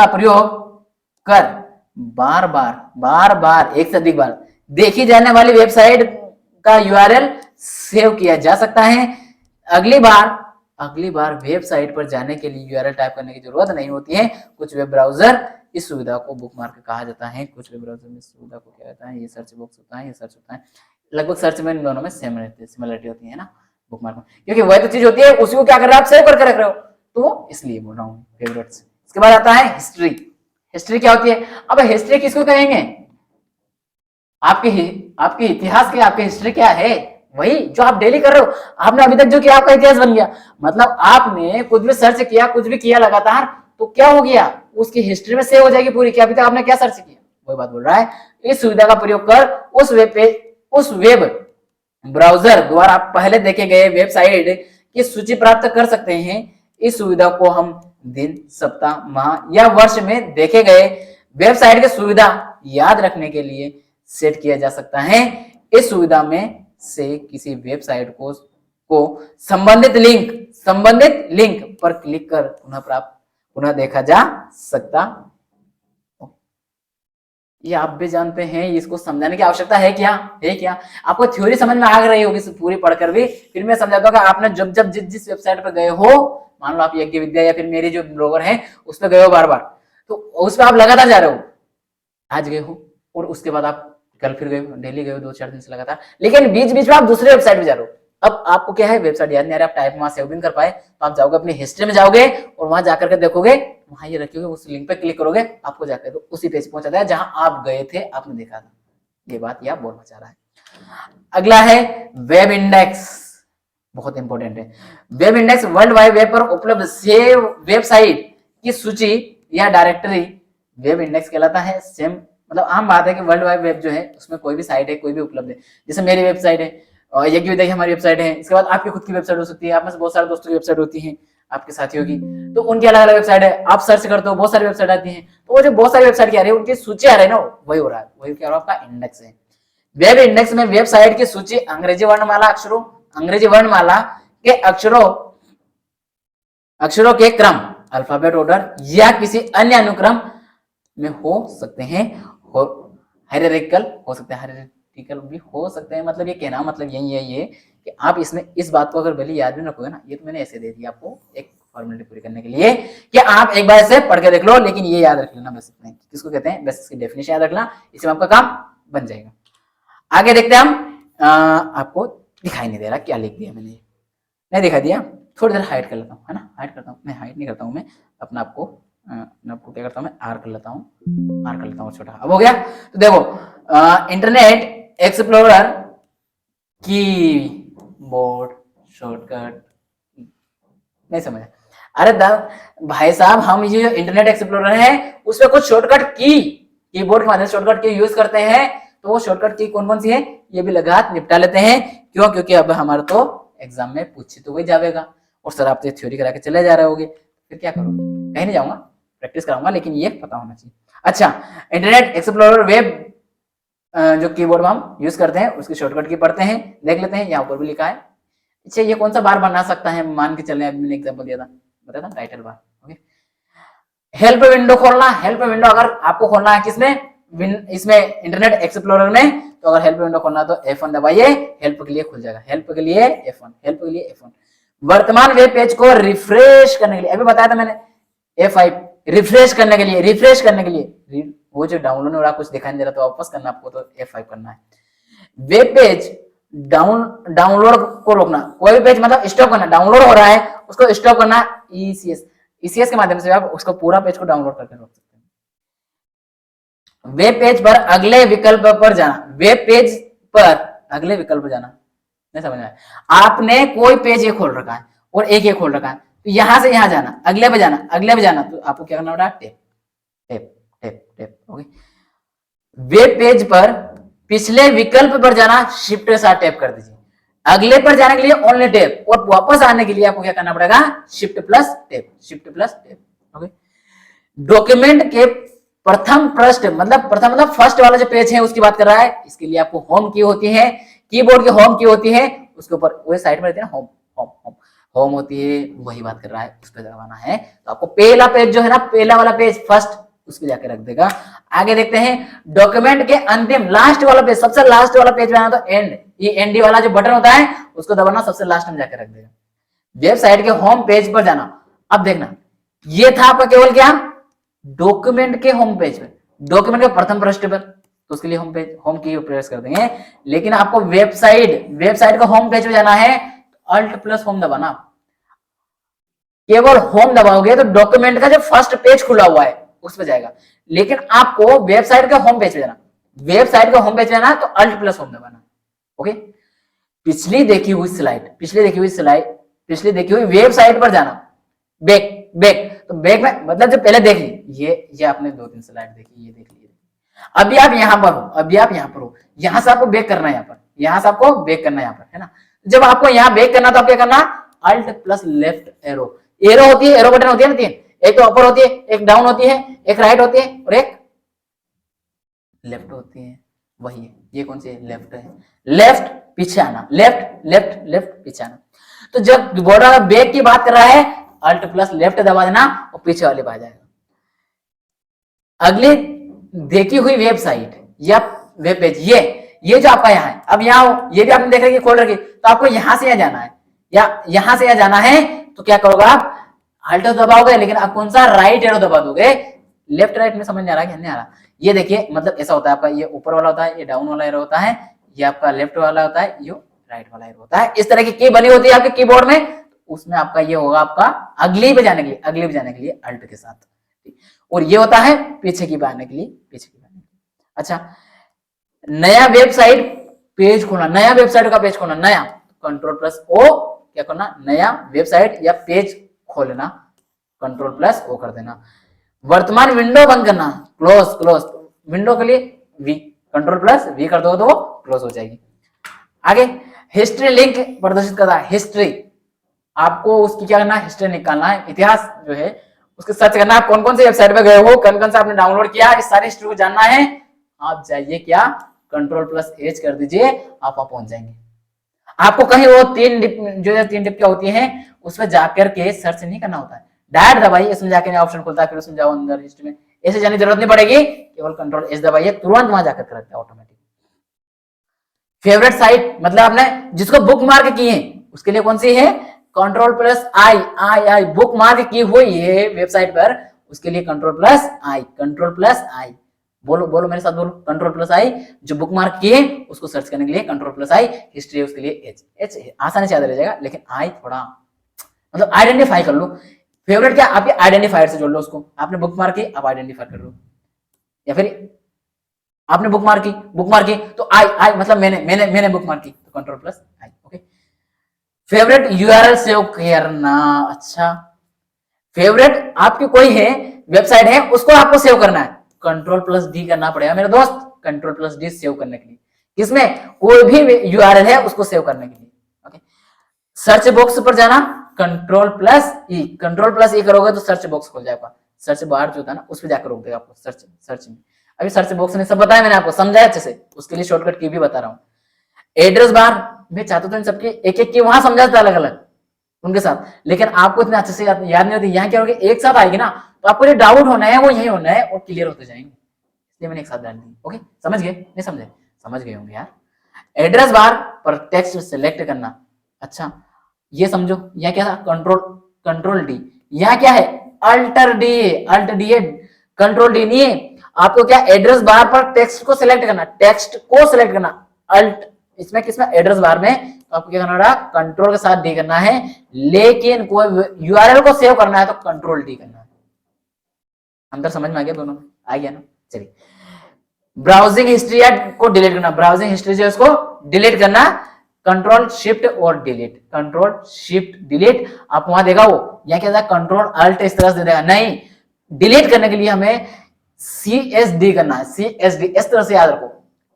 [SPEAKER 1] प्रयोग कर बार बार एक से अधिक बार देखी जाने वाली वेबसाइट का यूआरएल सेव किया जा सकता है। अगली बार वेबसाइट पर जाने के लिए यूआरएल टाइप करने की जरूरत नहीं होती है। कुछ वेब ब्राउजर इस सुविधा को बुकमार्क कहा जाता है, कुछ वेब ब्राउजर में इस सुविधा को क्या कहता है, ये सर्च बॉक्स होता है, ये सर्च होता है, लगभग सर्च में इन दोनों में सिमिलरिटी होती है ना बुकमार्क में, क्योंकि वह तो चीज होती है उसी को क्या कर रहे हो आप सेव करके रख रहे हो, तो इसलिए बोल रहा हूँ फेवरेट्स। इसके बाद आता है हिस्ट्री, हिस्ट्री क्या होती है, अब हिस्ट्री किसको कहेंगे, आपके इतिहास के, आपके हिस्ट्री क्या है, वही जो आप डेली कर रहे हो, आपने अभी तक जो किया आपका इतिहास बन गया, मतलब आपने कुछ भी सर्च किया, कुछ भी किया लगातार, तो क्या हो गया उसकी हिस्ट्री में सेव हो जाएगी पूरी, कि अभी तक आपने क्या सर्च किया, वही बात बोल रहा है। इस सुविधा का प्रयोग कर उस वेब ब्राउजर द्वारा आप पहले देखे गए वेबसाइट की सूची प्राप्त कर सकते हैं। इस सुविधा को हम दिन, सप्ताह, माह या वर्ष में देखे गए वेबसाइट की सुविधा याद रखने के लिए सेट किया जा सकता है। इस सुविधा में से किसी वेबसाइट को संबंधित लिंक पर क्लिक कर पुनः देखा जा सकता। ये आप भी जानते हैं, इसको समझाने की आवश्यकता है क्या, आपको थ्योरी समझ में आ रही होगी पूरी पढ़कर भी, फिर मैं समझाता हूँ कि आपने जब जिस वेबसाइट पर गए हो, मान लो आप यज्ञ विद्या या फिर मेरी जो ब्लॉगर है उस पर गए हो बार, तो उस पर आप लगातार जा रहे हो, आज गए हो और उसके बाद आप कल फिर गए हो, डेली गए हो 2-4 दिन से लगातार, लेकिन बीच में आप दूसरे वेबसाइट पे जा रहे हो, अब आपको क्या है वेबसाइट याद नहीं आ रहा, आप टाइप वहां सेव भी नहीं कर पाए, तो आप जाओगे अपनी हिस्ट्री में जाओगे और वहां जाकर के देखोगे, वहां ये रखी होगी, उस लिंक पे क्लिक करोगे, आपको जाकर तो उसी पेज पहुंच जाता है जहां आप गए थे, आपने देखा था। ये बात ये आप बोलना चाह रहा है। अगला है वेब इंडेक्स, बहुत इंपॉर्टेंट है। Web index world wide web पर उपलब्ध सेव वेबसाइट की सूची यह डायरेक्टरी वेब इंडेक्स कहलाता है। सेम मतलब आम बात है कि वर्ल्ड वाइड वेब जो है उसमें कोई भी साइट है, कोई भी उपलब्ध है। जैसे मेरी वेबसाइट है और यज्ञ विद्या की हमारी वेबसाइट है, इसके बाद आपकी खुद की वेबसाइट हो सकती है, आप में से बहुत सारे दोस्तों की वेबसाइट होती है, आपके साथियों की, तो उनकी अलग अलग वेबसाइट है। आप सर्च करते हो बहुत सारी वेबसाइट आती है, तो वो जो बहुत सारी वेबसाइट क्या रही है उनकी सूची आ रही है ना, वही हो रहा है, वही क्या हो रहा है आपका इंडेक्स है। वेब इंडेक्स में वेबसाइट की सूची अंग्रेजी वर्णमाला के अक्षरों के क्रम अल्फाबेट ऑर्डर या किसी अन्य अनुक्रम में हो सकते हैं, हायरार्किकल हो सकते हैं, हायरार्किकल भी हो सकते हैं। मतलब ये कहना मतलब यही है ये कि आप इसमें इस बात को अगर भले याद भी रखोगे ना, ये तो मैंने ऐसे दे दिया आपको एक फॉर्मेलिटी पूरी करने के लिए कि आप एक बार इसे पढ़ के देख लो, लेकिन ये याद रख लेना बस इतना, किसको कहते हैं, बस इसकी डेफिनेशन याद रखना, इसमें आपका काम बन जाएगा। आगे देखते हैं हम, आपको दिखाई नहीं दे रहा क्या लिख दिया मैंने, नहीं दिखा दिया, थोड़ी देर हाइड कर लेता हूँ, है ना, हाइड करता हूँ, मैं हाइड नहीं करता हूँ, मैं अपना आपको क्या करता हूँ, मैं आर कर लेता हूँ छोटा। अब हो गया, तो देखो इंटरनेट एक्सप्लोरर कीबोर्ड शॉर्टकट नहीं समझा, अरे भाई साहब हम ये इंटरनेट एक्सप्लोरर है उसमें कुछ शॉर्टकट कीबोर्ड के माध्यम से शॉर्टकट की यूज करते हैं, तो वो शॉर्टकट की कौन कौन सी है ये भी लगात निपटा लेते हैं। क्यों? क्योंकि अब हमारा तो एग्जाम में पूछे तो वही जाएगा, और सर आप तो थ्योरी करा के चले जा रहे होगे, फिर क्या करोगे, कहीं नहीं जाऊंगा, प्रैक्टिस कराऊंगा, लेकिन ये पता होना चाहिए। अच्छा, इंटरनेट एक्सप्लोरर वेब जो कीबोर्ड में हम यूज करते हैं उसकी शॉर्टकट की पढ़ते हैं, देख लेते हैं, यहाँ ऊपर भी लिखा है। अच्छा, ये कौन सा बार बना सकता है, मान के चले, अभी मैंने एग्जाम्पल दिया था, बताया था title bar. Okay, help window खोलना, हेल्प विंडो अगर आपको खोलना है किसमें, इसमें इंटरनेट एक्सप्लोरर में, तो अगर हेल्प विंडो खोलना तो F1 दबाइए, हेल्प के लिए खुल जाएगा, हेल्प के लिए F1, हेल्प के लिए F1। वर्तमान वेब पेज को रिफ्रेश करने के लिए, अभी बताया था मैंने F5, रिफ्रेश करने के लिए वो जो डाउनलोड हो रहा कुछ दिखाई नहीं दे रहा तो वापस करना आपको, तो F5 करना है। वेब पेज डाउनलोड को रोकना, कोई भी पेज मतलब स्टॉप करना, डाउनलोड हो रहा है उसको स्टॉप करना, ECS के माध्यम से आप उसको पूरा पेज को डाउनलोड करके रोक सकते हैं। वेब पेज पर अगले विकल्प पर जाना, वेब पेज पर अगले विकल्प पर जाना, नहीं समझ में, आपने कोई पेज ये खोल रखा है और एक ये खोल रखा है, तो यहां से यहां जाना, अगले पे जाना, अगले पे जाना, तो आपको क्या करना होगा, tape tape tape tape. Okay, web page पर पिछले विकल्प पर जाना, शिफ्ट के साथ टेप कर दीजिए, अगले पर जाने के लिए ओनली टेप, और वापस आने के लिए आपको क्या करना पड़ेगा, shift plus tape, shift plus tape. Okay, document के प्रथम पृष्ठ मतलब फर्स्ट वाला जो पेज है उसकी बात कर रहा है, इसके लिए आपको होम की होती है, कीबोर्ड की होम की होती है, उसके ऊपर वो साइड में रहती है ना, होम होम होम होम होती है, वही बात कर रहा है, उस पर दबाना है, तो आपको पहला पेज जो है ना, पहला वाला पेज फर्स्ट, उस पर जाके रख देगा। आगे देखते हैं, डॉक्यूमेंट के अंतिम लास्ट वाला पेज, सबसे लास्ट वाला पेज में आना तो एंड, ये एनडी वाला जो बटन होता है उसको दबाना, सबसे लास्ट में जाके रख देगा। वेबसाइट के होम पेज पर जाना, अब देखना ये था आपका केवल क्या, डॉक्यूमेंट के होम पेज पे, डॉक्यूमेंट के प्रथम पृष्ठ पर, तो उसके लिए होम पेज, होम की प्रेस कर देंगे। लेकिन आपको वेबसाइट का होम पेज पे जाना है, अल्ट प्लस होम दबाना, केवल होम दबाओगे तो डॉक्यूमेंट का जो फर्स्ट पेज खुला हुआ है उस पर जाएगा, लेकिन आपको वेबसाइट के होम पेज पे जाना, वेबसाइट का होम पेज जाना तो अल्ट प्लस होम दबाना। ओके, पिछली देखी हुई वेबसाइट पर जाना, बैक, तो बैक में मतलब जो पहले देख ली, ये आपने 2-3 स्लाइड देखी, ये देख ली, अभी आप यहाँ पर हो, यहाँ से आपको बैक करना है, यहाँ से आपको बैक करना है, यहाँ पर है ना। जब आपको यहाँ बैक करना तो आप क्या करना, अल्ट प्लस लेफ्ट एरो होती है, एरो बटन होती है ना 3, एक तो अपर होती है, एक डाउन होती है, एक राइट होती है और एक लेफ्ट होती है, वही है, ये कौन सी है, लेफ्ट है, लेफ्ट पीछे आना, लेफ्ट पीछे आना। तो जब बॉर्डर बैक की बात कर रहा है, अल्ट प्लस लेफ्ट दबा देना और पीछे वाले पे आ जाएगा। अगली देखी हुई वेबसाइट या वेब पेज, ये जो आपका यहाँ है, अब यहाँ ये भी आपने देख रहे खोल रखी, तो आपको यहां से यहाँ जाना है, या यहां से यहाँ जाना है, तो क्या करोगे आप, अल्ट दबाओगे, लेकिन आप कौन सा, राइट एरो दबा दोगे, लेफ्ट राइट में समझ नहीं आ रहा है, नहीं आ रहा, ये देखिए मतलब ऐसा होता है आपका, ये ऊपर वाला होता है, ये डाउन वाला एरो होता है, ये आपका लेफ्ट वाला होता है, ये राइट वाला एरो होता है, इस तरह की की बनी होती है आपके कीबोर्ड में, उसमें आपका ये होगा आपका अगली पे जाने के लिए अल्ट के साथ, और ये होता है पीछे की आने के लिए, अच्छा, नया वेबसाइट पेज खोलना, नया वेबसाइट का पेज खोलना, नया कंट्रोल प्लस ओ क्या करना, नया वेबसाइट या पेज खोलना, कंट्रोल प्लस ओ कर देना। वर्तमान विंडो बंद करना, क्लोज क्लोज, विंडो के लिए वी, कंट्रोल प्लस वी कर दो तो वो क्लोज हो जाएगी। आगे हिस्ट्री लिंक प्रदर्शित करता है, हिस्ट्री आपको उसकी क्या करना है, हिस्ट्री निकालना है, इतिहास जो है उसके सर्च करना है, कौन कौन से वेबसाइट पे गए हो, कौन कौन सा आपने डाउनलोड किया, इस सारी हिस्ट्री को जानना है। आप जाइए क्या, कंट्रोल प्लस एच कर दीजिए, आप पहुंच जाएंगे। आपको कहीं वो तीन डिप क्या होती है उसमें जाकर के सर्च नहीं करना होता है, डायरेक्ट दबाइए, इसमें जाकर ऑप्शन खुलता है, फिर उसमें जाओ अंदर हिस्ट्री में, ऐसे जाने की जरूरत नहीं पड़ेगी, केवल कंट्रोल एच दबाइए, तुरंत वहां जाकर करता है ऑटोमेटिक। फेवरेट साइट मतलब आपने जिसको बुक मार्क किए उसके लिए कौन सी है, control plus I, I I book mark की हुई है वेबसाइट पर, उसके लिए कंट्रोल प्लस आई, कंट्रोल प्लस आई, बोलो बोलो मेरे साथ बोलो, कंट्रोल प्लस आई, जो बुक मार्क किए उसको सर्च करने के लिए कंट्रोल प्लस आई, हिस्ट्री उसके लिए एच, एच आसानी से याद रह जाएगा, लेकिन आई थोड़ा मतलब आइडेंटिफाई कर लो। फेवरेट क्या, आपके आइडेंटिफायर से जोड़ लो उसको, आपने बुक मार्क की आप आइडेंटिफाई कर लो, या फिर आपने बुक मार्क की तो आई आई मतलब मैंने बुक मार्क की तो कंट्रोल प्लस आई। ओके, फेवरेट यूआरएल सेव करना, अच्छा फेवरेट आपकी कोई है वेबसाइट है उसको आपको सेव करना है, कंट्रोल प्लस डी करना पड़ेगा मेरे दोस्त, कंट्रोल प्लस डी सेव करने के लिए, किसमें कोई भी यूआरएल है उसको सेव करने के लिए। ओके, सर्च बॉक्स पर जाना, कंट्रोल प्लस ई, कंट्रोल प्लस ई करोगे तो सर्च बॉक्स खुल जाएगा, सर्च बार जो होता है ना उस पर जाकर रोक देगा आपको, सर्च में, अभी सर्च बॉक्स ने सब बताया मैंने आपको, समझाया अच्छे से, उसके लिए शॉर्टकट की भी बता रहा हूँ। एड्रेस बार मैं चाहता हूँ सबके एक एक की वहां समझाता अलग अलग उनके साथ, लेकिन आपको इतने अच्छे से याद नहीं होती, यहाँ क्या होगा एक साथ आएगी ना, तो आपको जो डाउट होना है वो यही होना है और क्लियर होते जाएंगे, इसलिए मैंने एक साथ डाल दी। ओके, समझ गए, नहीं समझे, समझ गए होंगे यार। एड्रेस बार पर टेक्स्ट सेलेक्ट करना, अच्छा ये समझो, यह क्या था, कंट्रोल डी, यह क्या है, अल्टर डी, अल्ट डी है, कंट्रोल डी नहीं है। आपको क्या एड्रेस बार पर टेक्स्ट को सिलेक्ट करना, टेक्स्ट को सिलेक्ट करना, अल्ट, इसमें किसमें एड्रेस बार में, तो आपको क्या करना होगा, कंट्रोल के साथ डी करना है, लेकिन कोई यूआरएल को सेव करना है तो कंट्रोल डी करना है। अंदर समझ में आ गया, दोनों आ गया ना। चलिए, ब्राउजिंग हिस्ट्री को डिलीट करना, ब्राउजिंग हिस्ट्री जो है उसको डिलीट करना, कंट्रोल शिफ्ट और डिलीट, कंट्रोल शिफ्ट डिलीट, आप वहां देखा वो या क्या कंट्रोल अल्ट इस तरह से दे देगा, नहीं डिलीट करने के लिए हमें CSD करना है, CSD इस तरह से याद रखो,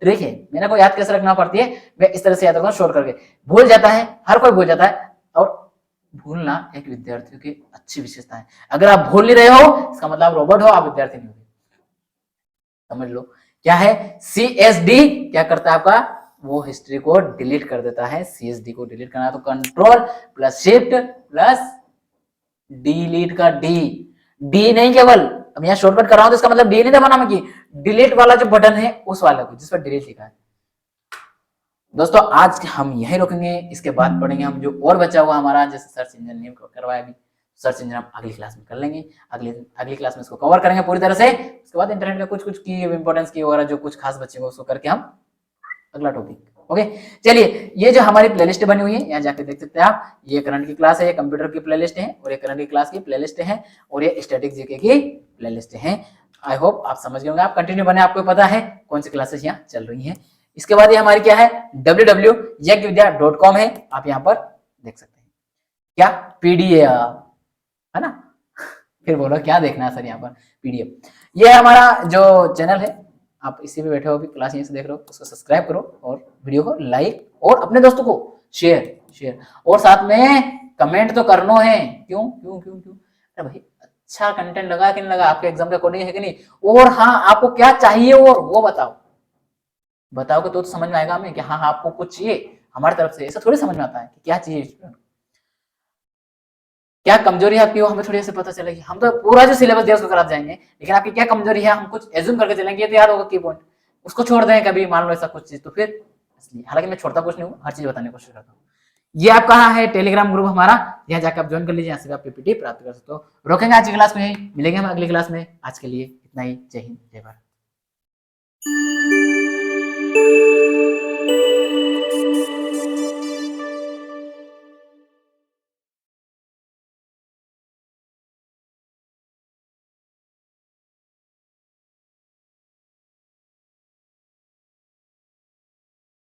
[SPEAKER 1] ट्रिक है, मेरे को याद कैसे रखना पड़ती है, मैं इस तरह से याद रखता हूँ शॉर्ट करके, भूल जाता है हर कोई भूल जाता है, और भूलना एक विद्यार्थियों की अच्छी विशेषता है, अगर आप भूल नहीं रहे हो इसका मतलब आप रोबोट हो, आप विद्यार्थी नहीं हो, समझ लो क्या है। CSD क्या करता है आपका, वो हिस्ट्री को डिलीट कर देता है, CSD को डिलीट करना है तो control plus shift plus delete का डी, डी नहीं केवल, अब यहाँ शॉर्टकट कर रहा हूं तो इसका मतलब डी नहीं दबाना, कि डिलीट वाला जो बटन है उस वाले को जिस पर डिलीट लिखा है। दोस्तों आज हम यही रोकेंगे, इसके बाद पढ़ेंगे हम जो और बचा हुआ हमारा, जैसे सर्च इंजन नेम करवाया अभी, सर्च इंजन हम अगली क्लास में कर लेंगे, अगली क्लास में इसको कवर करेंगे पूरी तरह से, उसके बाद इंटरनेट का कुछ की इंपोर्टेंस की वगैरह जो कुछ खास बच्चे उसको करके हम अगला टॉपिक। ओके, चलिए ये जो हमारी प्लेलिस्ट बनी हुई है यहाँ जाके देख सकते हैं आप, ये करंट की क्लास है, ये कंप्यूटर की प्लेलिस्ट है, और ये करंट की क्लास की प्लेलिस्ट है, और ये स्टैटिक जीके की प्लेलिस्ट है। आई होप आप समझ गए होंगे, आप कंटिन्यू बने, आपको पता है कौन सी क्लासेस यहाँ चल रही है। इसके बाद ये हमारी क्या है, www.yagvidya.com है, आप यहाँ पर देख सकते हैं क्या PDF है ना फिर बोलो क्या देखना है सर, यहाँ पर PDF, ये हमारा जो चैनल है, आप इसी पे बैठे हो, भी क्लास यहीं से देख रहे हो, उसको सब्सक्राइब करो और वीडियो को लाइक और अपने दोस्तों को शेयर और साथ में कमेंट तो करना है, क्यों क्यों क्यों क्यों, अरे भाई अच्छा कंटेंट लगा कि नहीं लगा, आपके एग्जाम के अकॉर्डिंग है कि नहीं, और हाँ आपको क्या चाहिए और वो बताओगे तो समझ में आएगा हमें कि हाँ आपको कुछ चाहिए हमारी तरफ से, ऐसा थोड़ी समझ में आता है कि क्या चाहिए स्टूडेंट, क्या कमजोरी है आपकी वो हमें थोड़ी ऐसे पता चलेगी, हम तो पूरा जो सिलेबस दिया उसको करा जाएंगे, लेकिन आपकी क्या कमजोरी है हम कुछ एज्यूम करके चलेंगे तो याद होगा की पॉइंट, उसको छोड़ दें कभी मान लो ऐसा कुछ चीज तो फिर, इसलिए हालांकि मैं छोड़ता कुछ नहीं हूँ, हर चीज बताने की कोशिश करता हूँ। ये आप कहाँ है, टेलीग्राम ग्रुप हमारा, यहाँ जाकर आप ज्वाइन कर लीजिए, यहाँ से आप PPT प्राप्त कर सकते हो। रोकेंगे आज की क्लास में, मिलेंगे हम अगली क्लास में, आज के लिए इतना ही, जय हिंद जय भारत।